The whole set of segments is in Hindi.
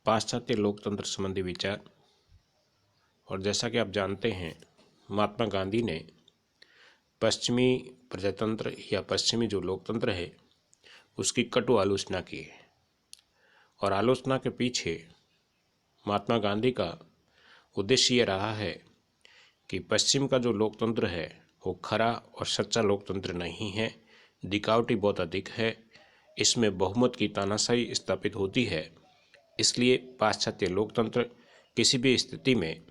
पाश्चात्य लोकतंत्र संबंधी विचार। और जैसा कि आप जानते हैं, महात्मा गांधी ने पश्चिमी प्रजातंत्र या पश्चिमी जो लोकतंत्र है उसकी कटु आलोचना की है। और आलोचना के पीछे महात्मा गांधी का उद्देश्य ये रहा है कि पश्चिम का जो लोकतंत्र है वो खरा और सच्चा लोकतंत्र नहीं है, दिखावटी बहुत अधिक है, इसमें बहुमत की तानाशाही स्थापित होती है। इसलिए पाश्चात्य लोकतंत्र किसी भी स्थिति में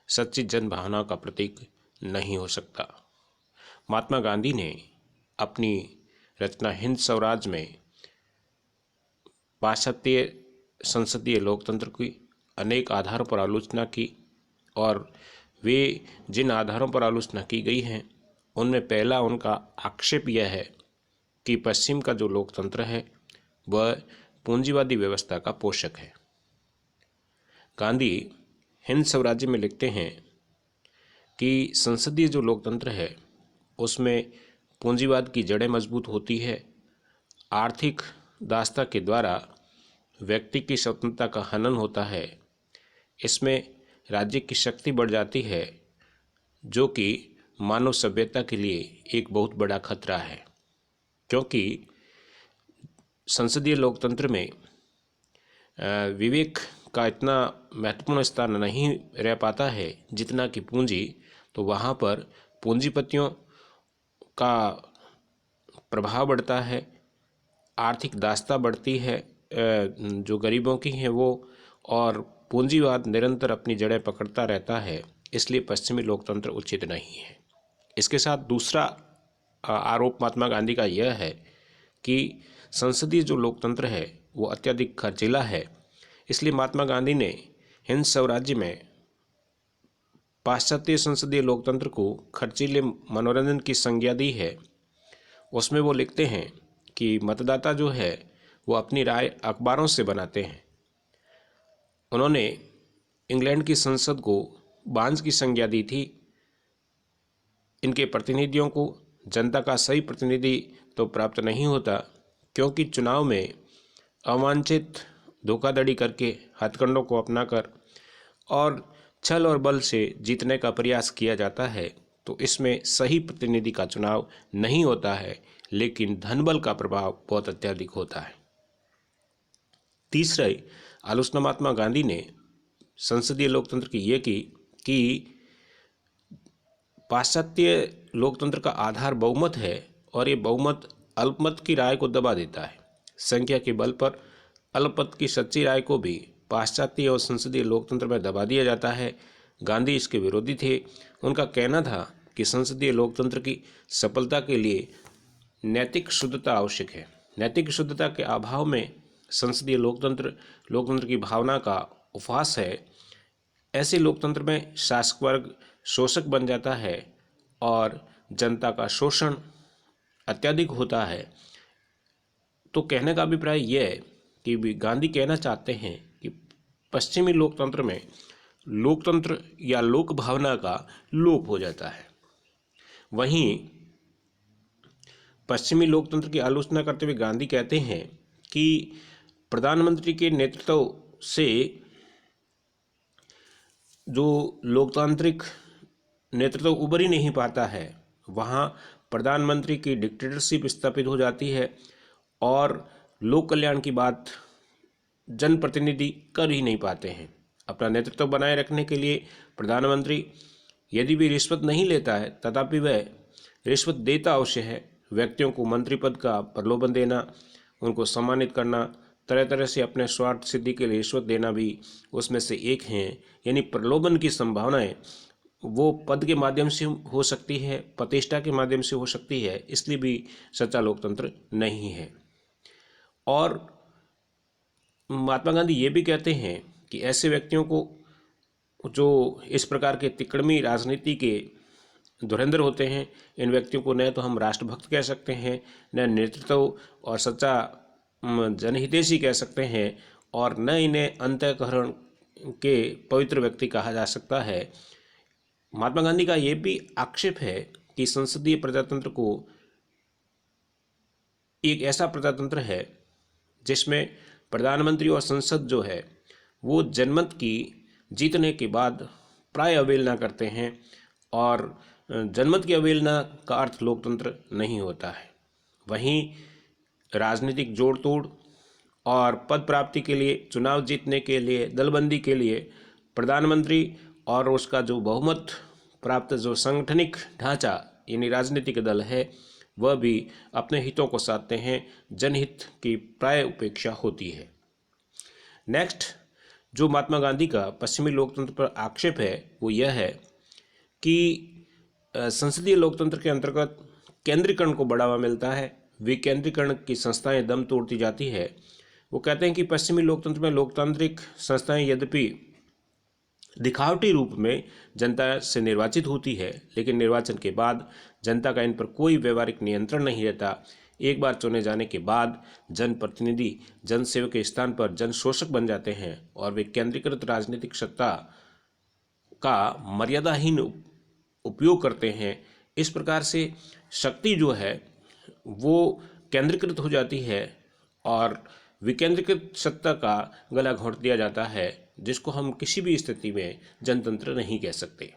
सच्ची जन भावना का प्रतीक नहीं हो सकता। महात्मा गांधी ने अपनी रचना हिंद स्वराज में पाश्चात्य संसदीय लोकतंत्र की अनेक आधारों पर आलोचना की। और वे जिन आधारों पर आलोचना की गई हैं उनमें पहला उनका आक्षेप यह है कि पश्चिम का जो लोकतंत्र है वह पूंजीवादी व्यवस्था का पोषक है। गांधी हिंद स्वराज्य में लिखते हैं कि संसदीय जो लोकतंत्र है उसमें पूंजीवाद की जड़ें मजबूत होती है, आर्थिक दासता के द्वारा व्यक्ति की स्वतंत्रता का हनन होता है, इसमें राज्य की शक्ति बढ़ जाती है जो कि मानव सभ्यता के लिए एक बहुत बड़ा खतरा है। क्योंकि संसदीय लोकतंत्र में विवेक का इतना महत्वपूर्ण स्थान नहीं रह पाता है जितना कि पूंजी। तो वहाँ पर पूंजीपतियों का प्रभाव बढ़ता है, आर्थिक दासता बढ़ती है जो गरीबों की है वो, और पूंजीवाद निरंतर अपनी जड़ें पकड़ता रहता है। इसलिए पश्चिमी लोकतंत्र उचित नहीं है। इसके साथ दूसरा आरोप महात्मा गांधी का यह है कि संसदीय जो लोकतंत्र है वो अत्यधिक खर्चीला है। इसलिए महात्मा गांधी ने हिंद स्वराज्य में पाश्चात्य संसदीय लोकतंत्र को खर्चीले मनोरंजन की संज्ञा दी है। उसमें वो लिखते हैं कि मतदाता जो है वो अपनी राय अखबारों से बनाते हैं। उन्होंने इंग्लैंड की संसद को बांझ की संज्ञा दी थी। इनके प्रतिनिधियों को जनता का सही प्रतिनिधि तो प्राप्त नहीं होता, क्योंकि चुनाव में अवांछित धोखाधड़ी करके, हथकंडों को अपनाकर और छल और बल से जीतने का प्रयास किया जाता है। तो इसमें सही प्रतिनिधि का चुनाव नहीं होता है, लेकिन धनबल का प्रभाव बहुत अत्यधिक होता है। तीसरी आलोचना महात्मा गांधी ने संसदीय लोकतंत्र की ये की कि पाश्चात्य लोकतंत्र का आधार बहुमत है और ये बहुमत अल्पमत की राय को दबा देता है। संख्या के बल पर अल्पमत की सच्ची राय को भी पाश्चात्य और संसदीय लोकतंत्र में दबा दिया जाता है। गांधी इसके विरोधी थे। उनका कहना था कि संसदीय लोकतंत्र की सफलता के लिए नैतिक शुद्धता आवश्यक है। नैतिक शुद्धता के अभाव में संसदीय लोकतंत्र की भावना का उपहास है। ऐसे लोकतंत्र में शासक वर्ग शोषक बन जाता है और जनता का शोषण अत्यधिक होता है। तो कहने का अभिप्राय यह है कि गांधी कहना चाहते हैं कि पश्चिमी लोकतंत्र में लोकतंत्र या लोक भावना का लोप हो जाता है। वहीं पश्चिमी लोकतंत्र की आलोचना करते हुए गांधी कहते हैं कि प्रधानमंत्री के नेतृत्व से जो लोकतांत्रिक नेतृत्व उभर ही नहीं पाता है, वहाँ प्रधानमंत्री की डिक्टेटरशिप स्थापित हो जाती है और लोक कल्याण की बात जनप्रतिनिधि कर ही नहीं पाते हैं। अपना नेतृत्व बनाए रखने के लिए प्रधानमंत्री यदि भी रिश्वत नहीं लेता है, तथापि वह रिश्वत देता अवश्य है। व्यक्तियों को मंत्री पद का प्रलोभन देना, उनको सम्मानित करना, तरह तरह से अपने स्वार्थ सिद्धि के लिए रिश्वत देना भी उसमें से एक है। यानी प्रलोभन की संभावनाएं वो पद के माध्यम से हो सकती है, प्रतिष्ठा के माध्यम से हो सकती है, इसलिए भी सच्चा लोकतंत्र नहीं है। और महात्मा गांधी ये भी कहते हैं कि ऐसे व्यक्तियों को जो इस प्रकार के तिकड़मी राजनीति के धुरंधर होते हैं, इन व्यक्तियों को न तो हम राष्ट्रभक्त कह सकते हैं, न नेतृत्व और सच्चा जनहितैषी कह सकते हैं, और न इन्हें अंतःकरण के पवित्र व्यक्ति कहा जा सकता है। महात्मा गांधी का ये भी आक्षेप है कि संसदीय प्रजातंत्र को एक ऐसा प्रजातंत्र है जिसमें प्रधानमंत्री और संसद जो है वो जनमत की जीतने के बाद प्राय अवहेलना करते हैं, और जनमत की अवहेलना का अर्थ लोकतंत्र नहीं होता है। वहीं राजनीतिक जोड़ तोड़ और पद प्राप्ति के लिए, चुनाव जीतने के लिए, दलबंदी के लिए प्रधानमंत्री और उसका जो बहुमत प्राप्त जो सांगठनिक ढांचा यानी राजनीतिक दल है, वह भी अपने हितों को साधते हैं, जनहित की प्राय उपेक्षा होती है। नेक्स्ट, जो महात्मा गांधी का पश्चिमी लोकतंत्र पर आक्षेप है वो यह है कि संसदीय लोकतंत्र के अंतर्गत केंद्रीकरण को बढ़ावा मिलता है, विकेंद्रीकरण की संस्थाएं दम तोड़ती जाती है। वो कहते हैं कि पश्चिमी लोकतंत्र में लोकतांत्रिक संस्थाएं यद्यपि दिखावटी रूप में जनता से निर्वाचित होती है, लेकिन निर्वाचन के बाद जनता का इन पर कोई व्यवहारिक नियंत्रण नहीं रहता। एक बार चुने जाने के बाद जनप्रतिनिधि जनसेवक के स्थान पर जन शोषक बन जाते हैं और वे केंद्रीकृत राजनीतिक सत्ता का मर्यादाहीन उपयोग करते हैं। इस प्रकार से शक्ति जो है वो केंद्रीकृत हो जाती है और विकेंद्रीकृत सत्ता का गला घोंट दिया जाता है, जिसको हम किसी भी स्थिति में जनतंत्र नहीं कह सकते।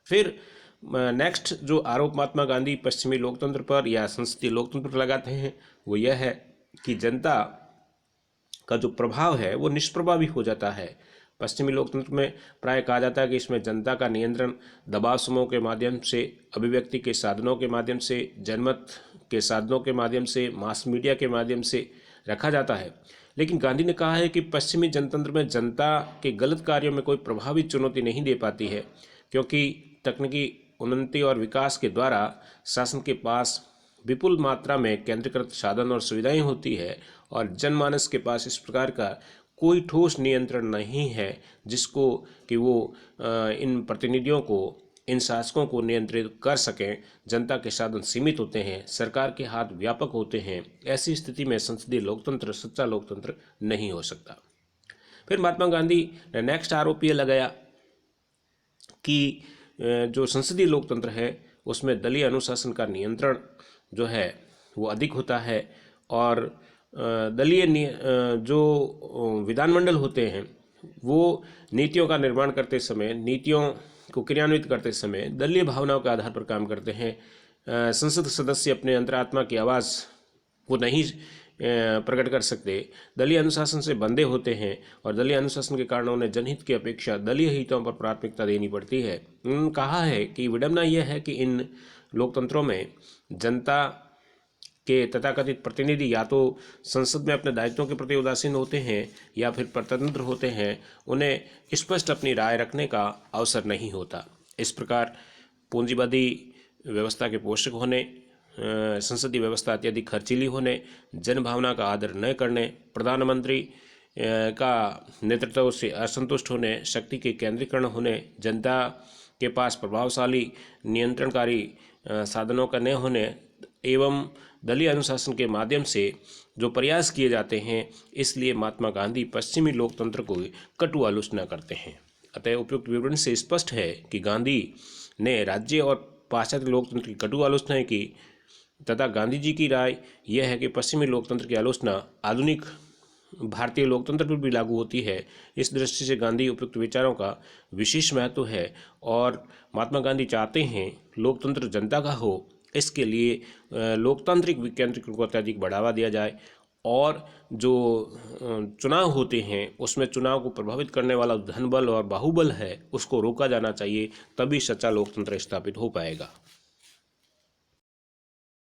फिर नेक्स्ट जो आरोप महात्मा गांधी पश्चिमी लोकतंत्र पर या संसदीय लोकतंत्र पर लगाते हैं वो यह है कि जनता का जो प्रभाव है वो निष्प्रभावी हो जाता है। पश्चिमी लोकतंत्र में प्राय कहा जाता है कि इसमें जनता का नियंत्रण दबाव समूह के माध्यम से, अभिव्यक्ति के साधनों के माध्यम से, जनमत के साधनों के माध्यम से, मास मीडिया के माध्यम से रखा जाता है। लेकिन गांधी ने कहा है कि पश्चिमी जनतंत्र में जनता के गलत कार्यों में कोई प्रभावी चुनौती नहीं दे पाती है, क्योंकि तकनीकी उन्नति और विकास के द्वारा शासन के पास विपुल मात्रा में केंद्रीकृत साधन और सुविधाएं होती है और जनमानस के पास इस प्रकार का कोई ठोस नियंत्रण नहीं है जिसको कि वो इन प्रतिनिधियों को, इन शासकों को नियंत्रित कर सकें। जनता के साधन सीमित होते हैं, सरकार के हाथ व्यापक होते हैं। ऐसी स्थिति में संसदीय लोकतंत्र सच्चा लोकतंत्र नहीं हो सकता। फिर महात्मा गांधी ने नेक्स्ट आरोप ये लगाया कि जो संसदीय लोकतंत्र है उसमें दलीय अनुशासन का नियंत्रण जो है वो अधिक होता है और दलीय जो विधानमंडल होते हैं वो नीतियों का निर्माण करते समय, नीतियों को क्रियान्वित करते समय दलीय भावनाओं के आधार पर काम करते हैं। संसद सदस्य अपने अंतरात्मा की आवाज़ वो नहीं प्रकट कर सकते, दलीय अनुशासन से बंधे होते हैं और दलीय अनुशासन के कारण उन्हें जनहित की अपेक्षा दलीय हितों पर प्राथमिकता देनी पड़ती है। उन्होंने कहा है कि विडंबना यह है कि इन लोकतंत्रों में जनता के तथाकथित प्रतिनिधि या तो संसद में अपने दायित्वों के प्रति उदासीन होते हैं या फिर परतंत्र होते हैं, उन्हें स्पष्ट अपनी राय रखने का अवसर नहीं होता। इस प्रकार पूंजीवादी व्यवस्था के पोषक होने, संसदीय व्यवस्था अत्यधिक खर्चीली होने, जनभावना का आदर न करने, प्रधानमंत्री का नेतृत्व से असंतुष्ट होने, शक्ति के केंद्रीकरण होने, जनता के पास प्रभावशाली नियंत्रणकारी साधनों का न होने एवं दलीय अनुशासन के माध्यम से जो प्रयास किए जाते हैं, इसलिए महात्मा गांधी पश्चिमी लोकतंत्र को कटु आलोचना करते हैं। अतः उपयुक्त विवरण से स्पष्ट है कि गांधी ने राज्य और पाश्चात्य लोकतंत्र की कटु आलोचना की तथा गांधी जी की राय यह है कि पश्चिमी लोकतंत्र की आलोचना आधुनिक भारतीय लोकतंत्र पर भी लागू होती है। इस दृष्टि से गांधी उपयुक्त विचारों का विशेष महत्व है और महात्मा गांधी चाहते हैं लोकतंत्र जनता का हो। इसके लिए लोकतांत्रिक विकेंद्रीकरण को अत्यधिक बढ़ावा दिया जाए और जो चुनाव होते हैं उसमें चुनाव को प्रभावित करने वाला धनबल और बाहुबल है उसको रोका जाना चाहिए, तभी सच्चा लोकतंत्र स्थापित हो पाएगा।